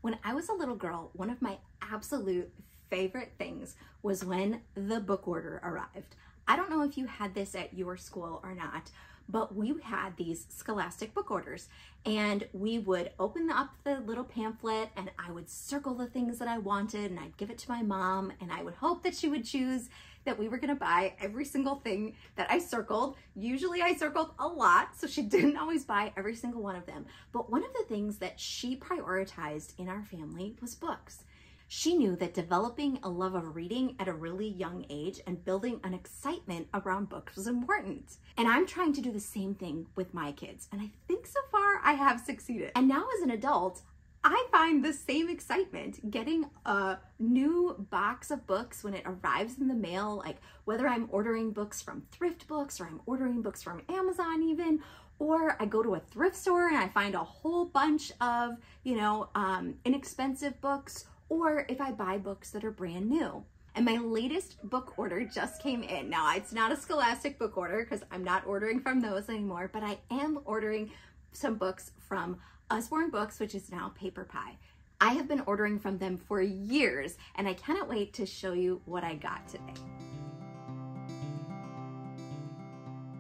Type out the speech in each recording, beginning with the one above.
When I was a little girl, one of my absolute favorite things was when the book order arrived. I don't know if you had this at your school or not, but we had these scholastic book orders, and we would open up the little pamphlet and I would circle the things that I wanted and I'd give it to my mom, and I would hope that she would choose that we were gonna buy every single thing that I circled. Usually I circled a lot, so she didn't always buy every single one of them. But one of the things that she prioritized in our family was books. She knew that developing a love of reading at a really young age and building an excitement around books was important. And I'm trying to do the same thing with my kids, and I think so far I have succeeded. And now as an adult, I find the same excitement getting a new box of books when it arrives in the mail, like whether I'm ordering books from thrift books or I'm ordering books from Amazon even, or I go to a thrift store and I find a whole bunch of, inexpensive books, or if I buy books that are brand new. And my latest book order just came in. Now, it's not a Scholastic book order because I'm not ordering from those anymore, but I am ordering some books from Usborne Books, which is now PaperPie. I have been ordering from them for years, and I cannot wait to show you what I got today.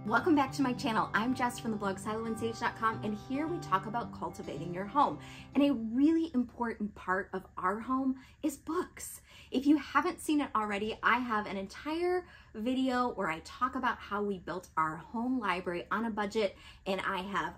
Welcome back to my channel. I'm Jess from the blog siloandsage.com, and here we talk about cultivating your home. And a really important part of our home is books. If you haven't seen it already, I have an entire video where I talk about how we built our home library on a budget, and I have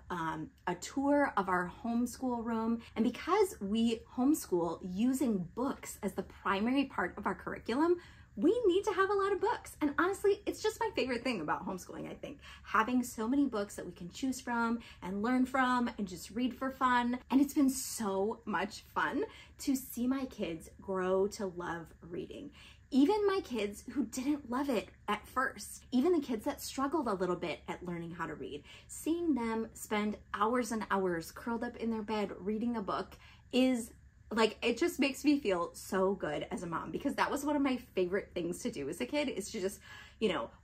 a tour of our homeschool room. And because we homeschool using books as the primary part of our curriculum, we need to have a lot of books. And honestly, it's just my favorite thing about homeschooling, I think. Having so many books that we can choose from and learn from and just read for fun. And it's been so much fun to see my kids grow to love reading. Even my kids who didn't love it at first, even the kids that struggled a little bit at learning how to read, seeing them spend hours and hours curled up in their bed reading a book is like, it just makes me feel so good as a mom, because that was one of my favorite things to do as a kid, is to just,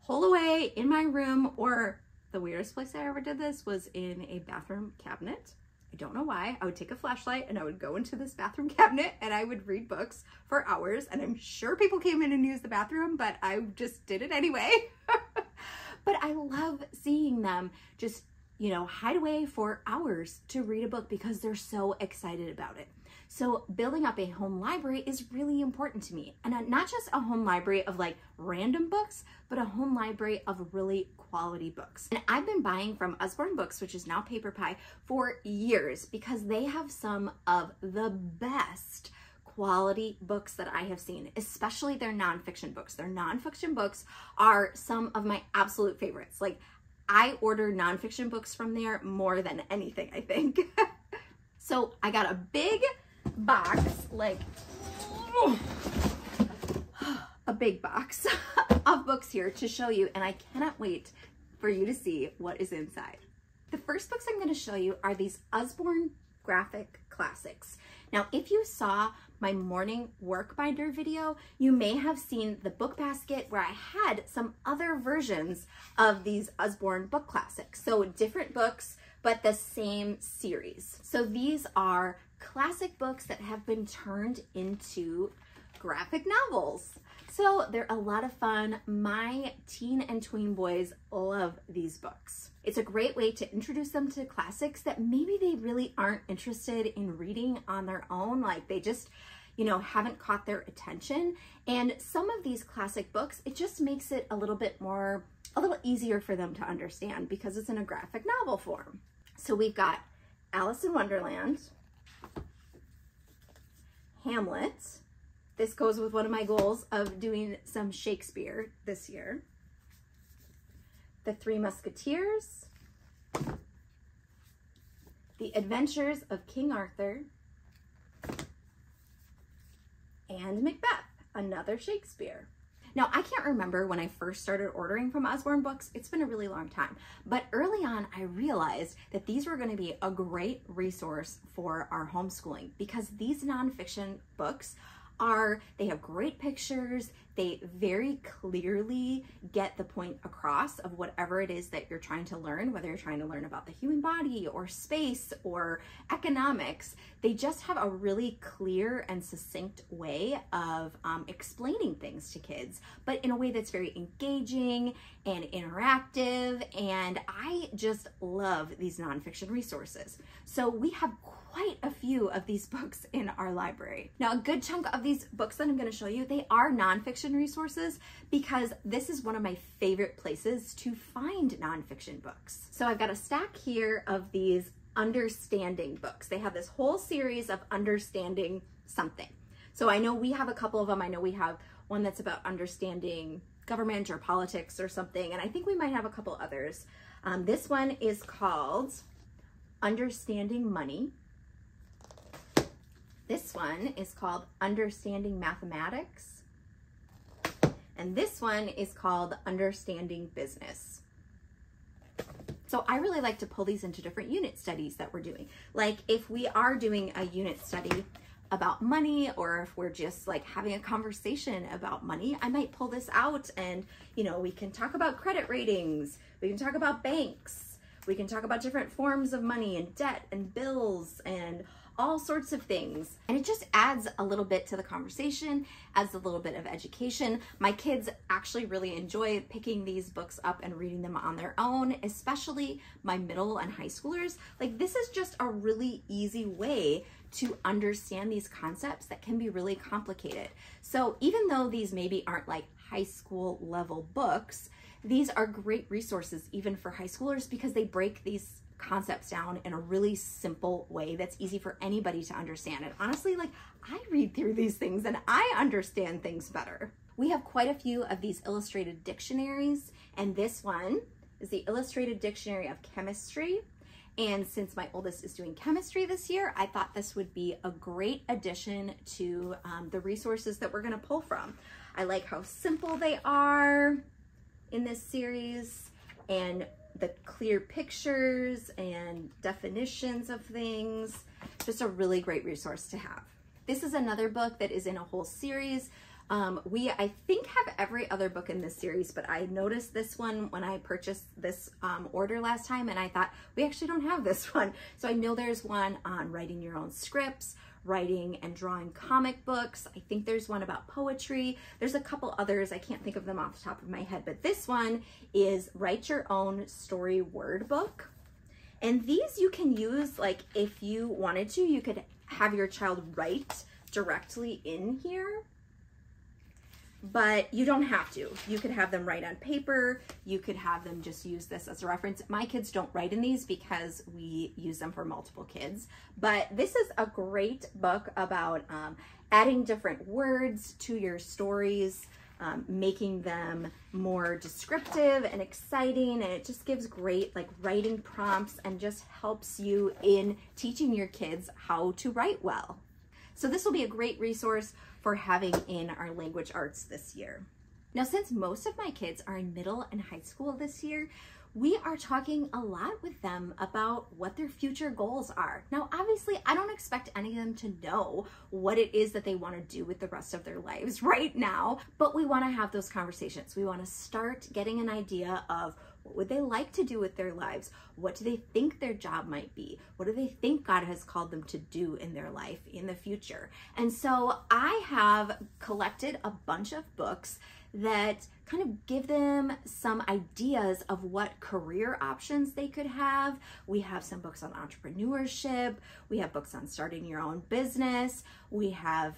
hole away in my room, or the weirdest place I ever did this was in a bathroom cabinet. I don't know why. I would take a flashlight and I would go into this bathroom cabinet and I would read books for hours, and I'm sure people came in and used the bathroom, but I just did it anyway. But I love seeing them just, hide away for hours to read a book because they're so excited about it. So building up a home library is really important to me. And not just a home library of like random books, but a home library of really quality books. And I've been buying from Usborne Books, which is now PaperPie, for years because they have some of the best quality books that I have seen, especially their nonfiction books. Their nonfiction books are some of my absolute favorites. Like, I order nonfiction books from there more than anything, I think. So I got a big box, like a big box of books here to show you, and I cannot wait for you to see what is inside. The first books I'm going to show you are these Usborne graphic classics. Now, if you saw my morning work binder video, you may have seen the book basket where I had some other versions of these Usborne book classics. So different books, but the same series. So these are classic books that have been turned into graphic novels. So they're a lot of fun. My teen and tween boys love these books. It's a great way to introduce them to classics that maybe they really aren't interested in reading on their own. Like, they just, haven't caught their attention. And some of these classic books, it just makes it a little easier for them to understand because it's in a graphic novel form. So we've got Alice in Wonderland, Hamlet. This goes with one of my goals of doing some Shakespeare this year. The Three Musketeers, The Adventures of King Arthur, and Macbeth, another Shakespeare. Now, I can't remember when I first started ordering from Usborne Books. It's been a really long time. But early on, I realized that these were going to be a great resource for our homeschooling because these nonfiction books they have great pictures. They very clearly get the point across of whatever it is that you're trying to learn, whether you're trying to learn about the human body or space or economics. They just have a really clear and succinct way of explaining things to kids, but in a way that's very engaging and interactive. And I just love these nonfiction resources. So we have quite a few of these books in our library. Now, a good chunk of these books that I'm going to show you, they are nonfiction resources because this is one of my favorite places to find nonfiction books. So I've got a stack here of these understanding books. They have this whole series of understanding something. So I know we have a couple of them. I know we have one that's about understanding government or politics or something, and I think we might have a couple others. This one is called Understanding Money. This one is called Understanding Mathematics. And this one is called Understanding Business. So I really like to pull these into different unit studies that we're doing. Like if we are doing a unit study about money, or if we're just like having a conversation about money, I might pull this out and, you know, we can talk about credit ratings, we can talk about banks, we can talk about different forms of money and debt and bills and all sorts of things. And it just adds a little bit to the conversation, adds a little bit of education. My kids actually really enjoy picking these books up and reading them on their own, especially my middle and high schoolers. Like this is just a really easy way to understand these concepts that can be really complicated. So even though these maybe aren't like high school level books, these are great resources even for high schoolers because they break these concepts down in a really simple way that's easy for anybody to understand. And honestly, like I read through these things and I understand things better. We have quite a few of these illustrated dictionaries, and this one is the Illustrated Dictionary of Chemistry. And since my oldest is doing chemistry this year, I thought this would be a great addition to the resources that we're going to pull from. I like how simple they are in this series, and the clear pictures and definitions of things. Just a really great resource to have. This is another book that is in a whole series. We, I think, have every other book in this series, but I noticed this one when I purchased this order last time, and I thought, we actually don't have this one. So I know there's one on writing your own scripts, writing and drawing comic books. I think there's one about poetry. There's a couple others. I can't think of them off the top of my head, but this one is Write Your Own Story Word Book. And these you can use, like if you wanted to, you could have your child write directly in here, but you don't have to. You could have them write on paper. You could have them just use this as a reference. My kids don't write in these because we use them for multiple kids, but this is a great book about adding different words to your stories, making them more descriptive and exciting, and it just gives great like writing prompts and just helps you in teaching your kids how to write well. So this will be a great resource for having in our language arts this year. Now, since most of my kids are in middle and high school this year, we are talking a lot with them about what their future goals are. Now, obviously, I don't expect any of them to know what it is that they want to do with the rest of their lives right now, but we want to have those conversations. We want to start getting an idea of what would they like to do with their lives? What do they think their job might be? What do they think God has called them to do in their life in the future? And so I have collected a bunch of books that kind of give them some ideas of what career options they could have. We have some books on entrepreneurship. We have books on starting your own business. We have,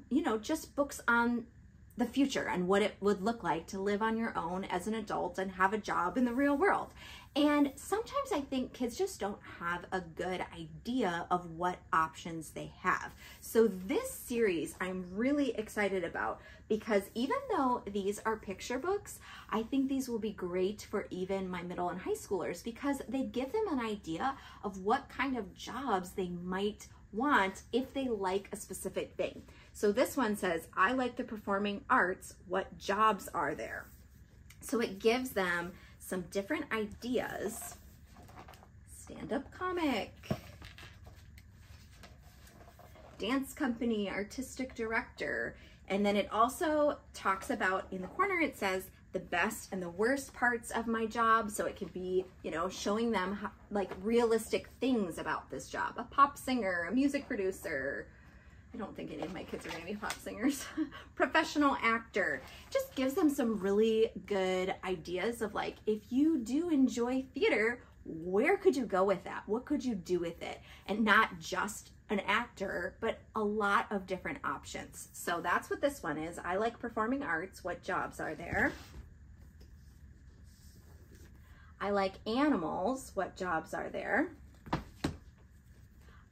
you know, just books on the future and what it would look like to live on your own as an adult and have a job in the real world. And sometimes I think kids just don't have a good idea of what options they have. So this series I'm really excited about because even though these are picture books, I think these will be great for even my middle and high schoolers because they give them an idea of what kind of jobs they might want if they like a specific thing. So this one says, I like the performing arts, what jobs are there? So it gives them some different ideas. Stand-up comic, dance company, artistic director. And then it also talks about, in the corner, it says the best and the worst parts of my job. So it could be, you know, showing them how, like, realistic things about this job. A pop singer, a music producer. I don't think any of my kids are going to be pop singers. Professional actor. Just gives them some really good ideas of, like, if you do enjoy theater, where could you go with that? What could you do with it? And not just an actor, but a lot of different options. So that's what this one is. I like performing arts. What jobs are there? I like animals. What jobs are there?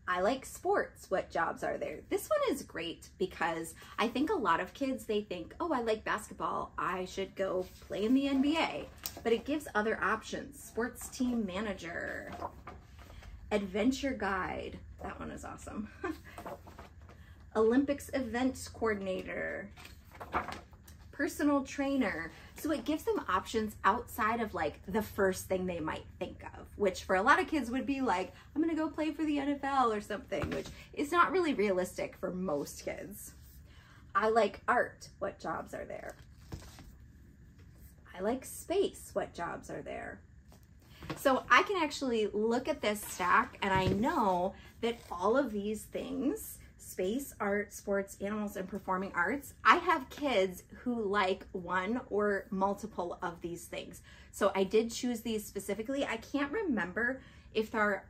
I like sports. What jobs are there? This one is great because I think a lot of kids, they think, oh, I like basketball, I should go play in the NBA. But it gives other options. Sports team manager, adventure guide. That one is awesome. Olympics event coordinator, personal trainer. So it gives them options outside of, like, the first thing they might think of, which for a lot of kids would be like, I'm gonna go play for the NFL or something, which is not really realistic for most kids. I like art. What jobs are there? I like space. What jobs are there? So I can actually look at this stack and I know that all of these things, space, art, sports, animals, and performing arts, I have kids who like one or multiple of these things. So I did choose these specifically. I can't remember if there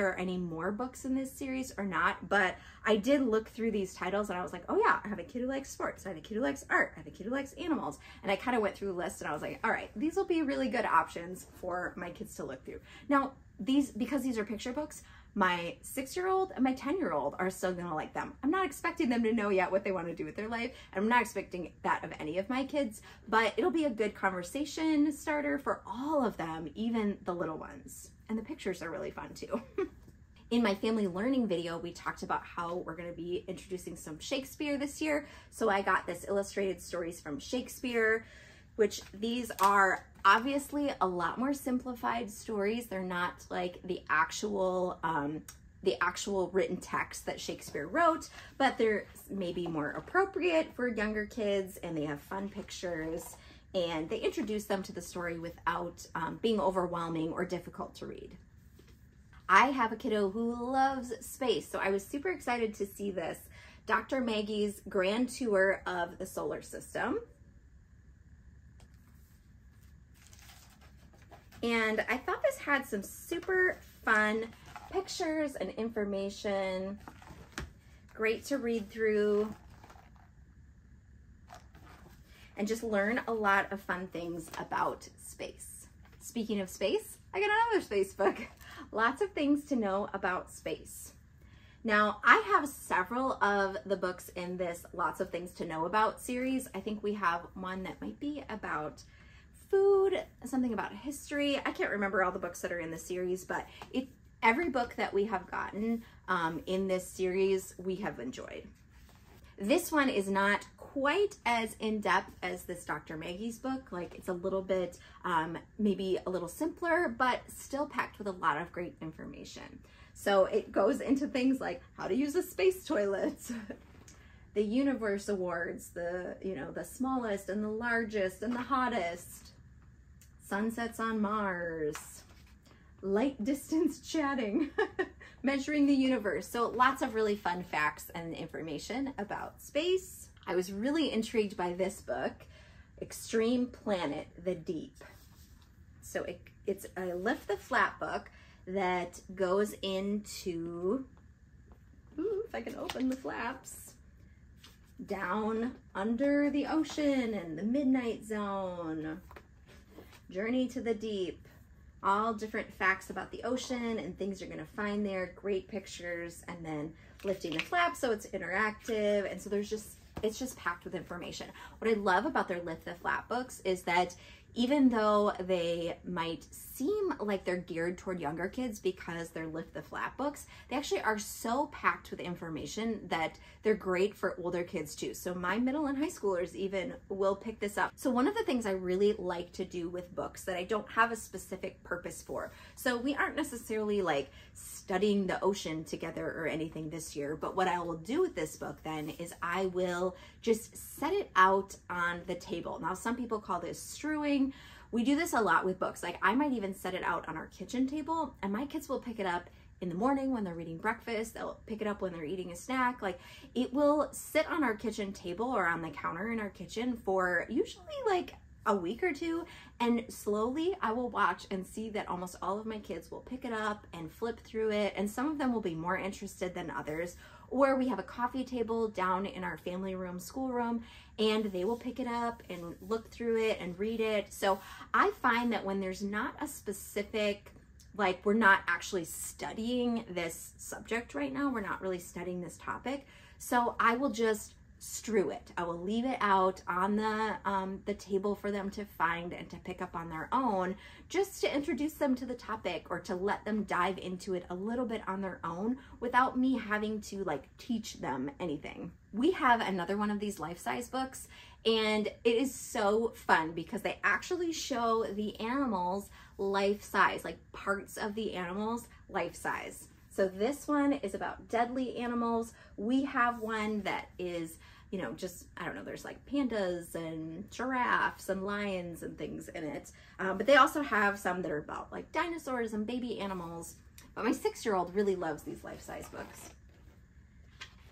are any more books in this series or not, but I did look through these titles and I was like, oh yeah, I have a kid who likes sports, I have a kid who likes art, I have a kid who likes animals. And I kind of went through a list and I was like, all right, these will be really good options for my kids to look through. Now, because these are picture books, my 6-year-old and my 10-year-old are still gonna like them. I'm not expecting them to know yet what they want to do with their life. And I'm not expecting that of any of my kids, but it'll be a good conversation starter for all of them, even the little ones. And the pictures are really fun too. In my family learning video, we talked about how we're gonna be introducing some Shakespeare this year. So I got this illustrated stories from Shakespeare, which these are obviously a lot more simplified stories. They're not like the actual written text that Shakespeare wrote, but they're maybe more appropriate for younger kids, and they have fun pictures, and they introduce them to the story without being overwhelming or difficult to read. I have a kiddo who loves space, so I was super excited to see this. Dr. Maggie's Grand Tour of the Solar System. And I thought this had some super fun pictures and information. Great to read through and just learn a lot of fun things about space. Speaking of space, I got another space book. Lots of things to know about space. Now, I have several of the books in this Lots of Things to Know About series. I think we have one that might be about food, something about history. I can't remember all the books that are in the series, but every book that we have gotten in this series, we have enjoyed. This one is not quite as in-depth as this Dr. Maggie's book. Like, it's a little bit, maybe a little simpler, but still packed with a lot of great information. So it goes into things like how to use a space toilet, the universe awards, the smallest and the largest and the hottest, sunsets on Mars, light distance chatting, measuring the universe. So lots of really fun facts and information about space. I was really intrigued by this book, Extreme Planet, The Deep. So it's a lift the flap book that goes into, if I can open the flaps, down under the ocean and the midnight zone, journey to the deep, all different facts about the ocean and things you're gonna find there, great pictures, and then lifting the flap so it's interactive. And so it's just packed with information. What I love about their Lift the Flap books is that even though they might seem like they're geared toward younger kids because they're lift the flap books, they actually are so packed with information that they're great for older kids too. So my middle and high schoolers even will pick this up. So one of the things I really like to do with books that I don't have a specific purpose for, so we aren't necessarily like studying the ocean together or anything this year, but what I will do with this book then is I will just set it out on the table. Now, some people call this strewing. We do this a lot with books. Like I might even set it out on our kitchen table and my kids will pick it up in the morning when they're eating breakfast. They'll pick it up when they're eating a snack. Like it will sit on our kitchen table or on the counter in our kitchen for usually like a week or two, and slowly I will watch and see that almost all of my kids will pick it up and flip through it, and some of them will be more interested than others. Or we have a coffee table down in our family room, schoolroom, and they will pick it up and look through it and read it. So I find that when there's not a specific, like we're not actually studying this subject right now, we're not really studying this topic, so I will just strew it. I will leave it out on the table for them to find and to pick up on their own, just to introduce them to the topic or to let them dive into it a little bit on their own without me having to like teach them anything. We have another one of these life-size books, and it is so fun because they actually show the animals life-size, like parts of the animals life-size. So this one is about deadly animals. We have one that is, you know, just, I don't know, there's like pandas and giraffes and lions and things in it. But they also have some that are about like dinosaurs and baby animals. But my 6-year-old really loves these life-size books.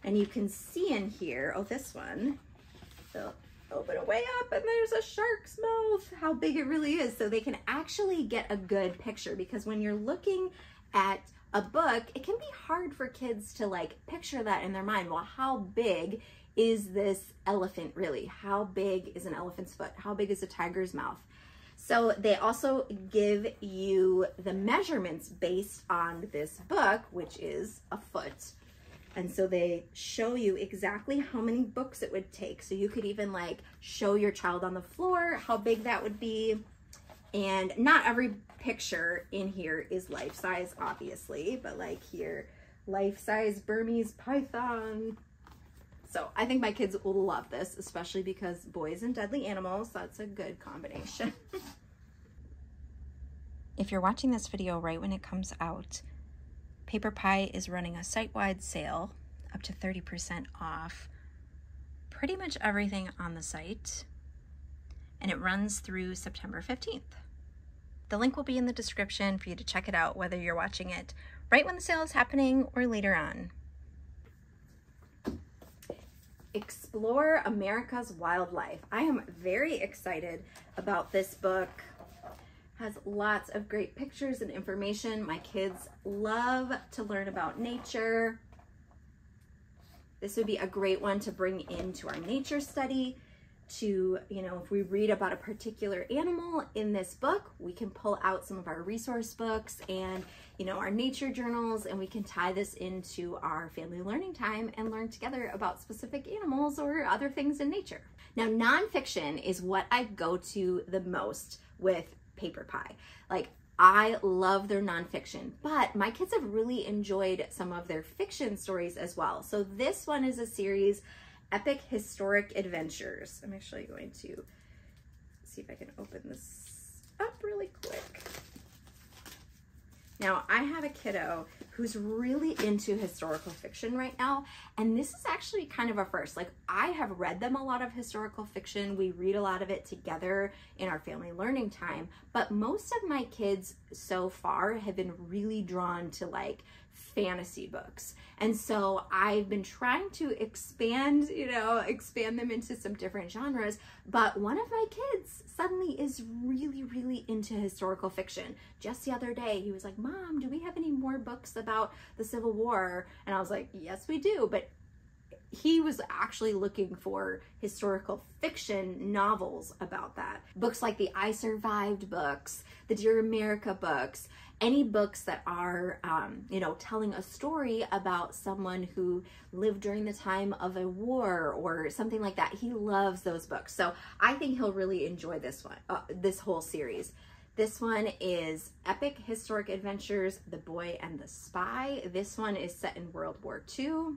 And you can see in here, oh, this one, they'll open it way up and there's a shark's mouth, how big it really is. So they can actually get a good picture, because when you're looking at a book, it can be hard for kids to like picture that in their mind. Well, how big is this elephant really? How big is an elephant's foot? How big is a tiger's mouth? So they also give you the measurements based on this book, which is a foot. And so they show you exactly how many books it would take. So you could even like show your child on the floor how big that would be. And not every picture in here is life-size, obviously, but like here, life-size Burmese python. So I think my kids will love this, especially because boys and deadly animals, that's a good combination. If you're watching this video right when it comes out, PaperPie is running a site-wide sale up to 30% off pretty much everything on the site, and it runs through September 15th. The link will be in the description for you to check it out, whether you're watching it right when the sale is happening or later on. Explore America's Wildlife. I am very excited about this book. It has lots of great pictures and information. My kids love to learn about nature. This would be a great one to bring into our nature study. To, you know, if we read about a particular animal in this book, we can pull out some of our resource books and, you know, our nature journals, and we can tie this into our family learning time and learn together about specific animals or other things in nature. Now, nonfiction is what I go to the most with PaperPie. Like, I love their nonfiction, but my kids have really enjoyed some of their fiction stories as well. So this one is a series, Epic Historic Adventures. I'm actually going to see if I can open this up really quick. Now, I have a kiddo who's really into historical fiction right now, and this is actually kind of a first. Like, I have read them a lot of historical fiction. We read a lot of it together in our family learning time, but most of my kids so far have been really drawn to like fantasy books. And so I've been trying to expand them into some different genres, but one of my kids suddenly is really into historical fiction. Just the other day, he was like, "Mom, do we have any more books about the Civil War?" And I was like, "Yes, we do," but he was actually looking for historical fiction novels about that. Books like the I Survived books, the Dear America books, any books that are, you know, telling a story about someone who lived during the time of a war or something like that. He loves those books. So I think he'll really enjoy this one, this whole series. This one is Epic Historic Adventures, The Boy and the Spy. This one is set in World War II.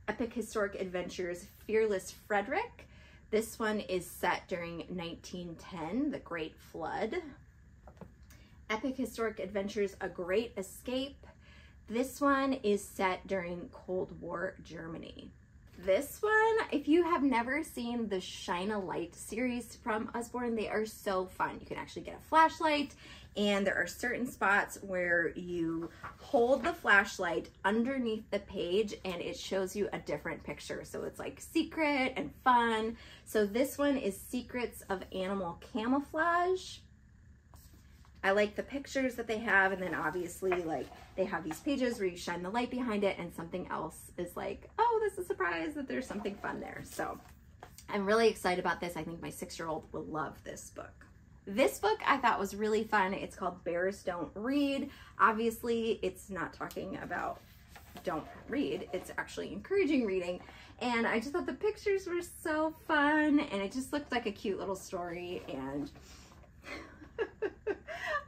Epic Historic Adventures, Fearless Frederick. This one is set during 1910, the Great Flood. Epic Historic Adventures, A Great Escape. This one is set during Cold War Germany. This one, if you have never seen the Shine a Light series from Usborne, they are so fun. You can actually get a flashlight, and there are certain spots where you hold the flashlight underneath the page and it shows you a different picture. So it's like secret and fun. So this one is Secrets of Animal Camouflage. I like the pictures that they have, and then obviously like they have these pages where you shine the light behind it and something else is like, oh, this is a surprise that there's something fun there. So I'm really excited about this. I think my 6-year-old will love this book. This book I thought was really fun. It's called Bears Don't Read. Obviously it's not talking about don't read, it's actually encouraging reading. And I just thought the pictures were so fun, and it just looked like a cute little story, and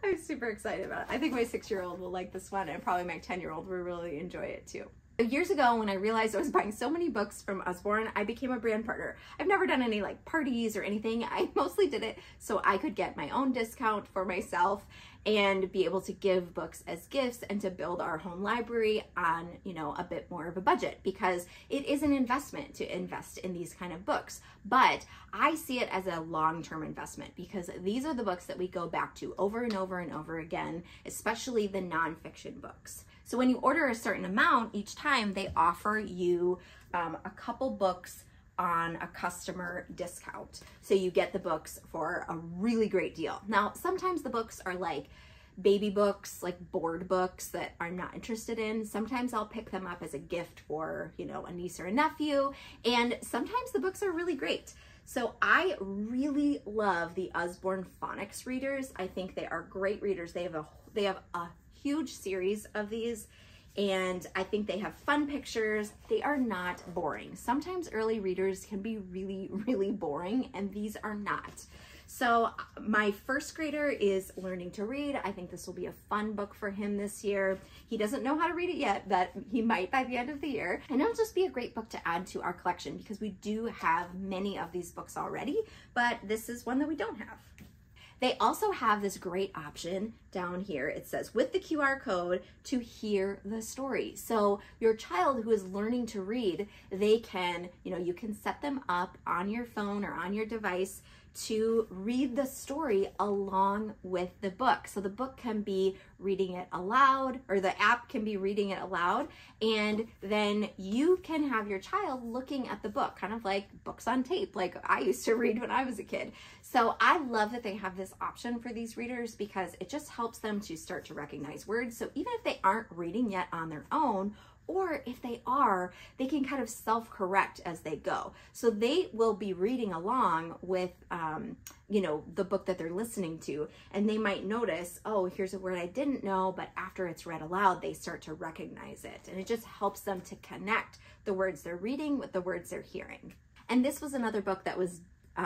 I'm super excited about it. I think my 6-year-old will like this one, and probably my 10-year-old will really enjoy it too. Years ago, when I realized I was buying so many books from Usborne, I became a brand partner. I've never done any like parties or anything. I mostly did it so I could get my own discount for myself and be able to give books as gifts and to build our home library on, you know, a bit more of a budget, because it is an investment to invest in these kind of books. But I see it as a long-term investment, because these are the books that we go back to over and over and over again, especially the nonfiction books. So when you order a certain amount each time, they offer you a couple books on a customer discount. So you get the books for a really great deal. Now, sometimes the books are like baby books, like board books that I'm not interested in. Sometimes I'll pick them up as a gift for, you know, a niece or a nephew. And sometimes the books are really great. So I really love the Usborne phonics readers. I think they are great readers. They have a huge series of these, and I think they have fun pictures. They are not boring. Sometimes early readers can be really, really boring, and these are not. So my first grader is learning to read. I think this will be a fun book for him this year. He doesn't know how to read it yet, but he might by the end of the year. And it'll just be a great book to add to our collection, because we do have many of these books already, but this is one that we don't have. They also have this great option down here. It says, with the QR code, to hear the story. So your child who is learning to read, they can, you know, you can set them up on your phone or on your device to read the story along with the book. So the book can be reading it aloud, or the app can be reading it aloud, and then you can have your child looking at the book, kind of like books on tape, like I used to read when I was a kid. So I love that they have this option for these readers, because it just helps them to start to recognize words. So even if they aren't reading yet on their own, or if they are, they can kind of self-correct as they go. So they will be reading along with, you know, the book that they're listening to, and they might notice, oh, here's a word I didn't know, but after it's read aloud, they start to recognize it. And it just helps them to connect the words they're reading with the words they're hearing. And this was another book that was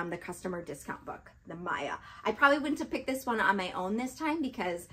the customer discount book, the Maya. I probably wouldn't have picked this one on my own this time, because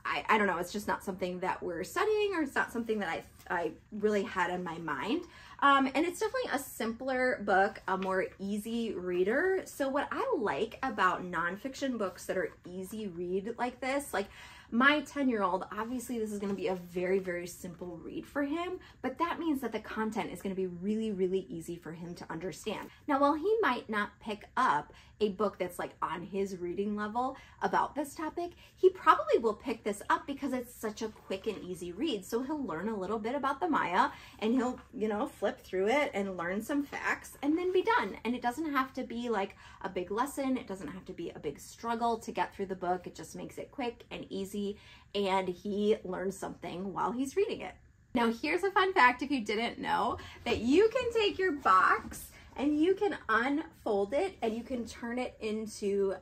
I don't know, it's just not something that we're studying, or it's not something that I really had in my mind. And it's definitely a simpler book, a more easy reader. So what I like about nonfiction books that are easy read like this, like my 10-year-old, obviously this is going to be a very, very simple read for him, but that means that the content is going to be really, really easy for him to understand. Now, while he might not pick up a book that's like on his reading level about this topic, he probably will pick this up because it's such a quick and easy read. So he'll learn a little bit about the Maya, and he'll, you know, flip through it and learn some facts and then be done. And it doesn't have to be like a big lesson. It doesn't have to be a big struggle to get through the book. It just makes it quick and easy, and he learns something while he's reading it. Now here's a fun fact if you didn't know, that you can take your box and you can unfold it and you can turn it into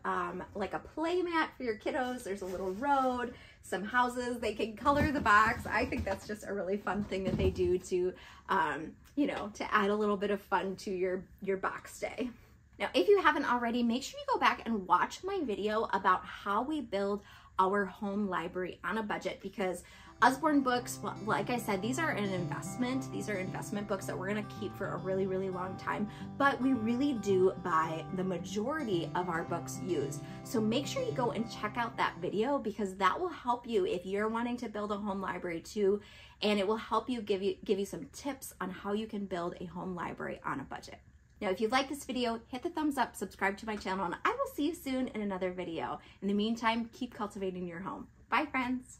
like a play mat for your kiddos. There's a little road, some houses, they can color the box. I think that's just a really fun thing that they do to, you know, to add a little bit of fun to your box day. Now, if you haven't already, make sure you go back and watch my video about how we build our home library on a budget, because Usborne books, well, like I said, these are an investment. These are investment books that we're gonna keep for a really, really long time, but we really do buy the majority of our books used. So make sure you go and check out that video, because that will help you if you're wanting to build a home library too, and it will help you give you some tips on how you can build a home library on a budget. Now, if you like this video, hit the thumbs up, subscribe to my channel, and I will see you soon in another video. In the meantime, keep cultivating your home. Bye, friends.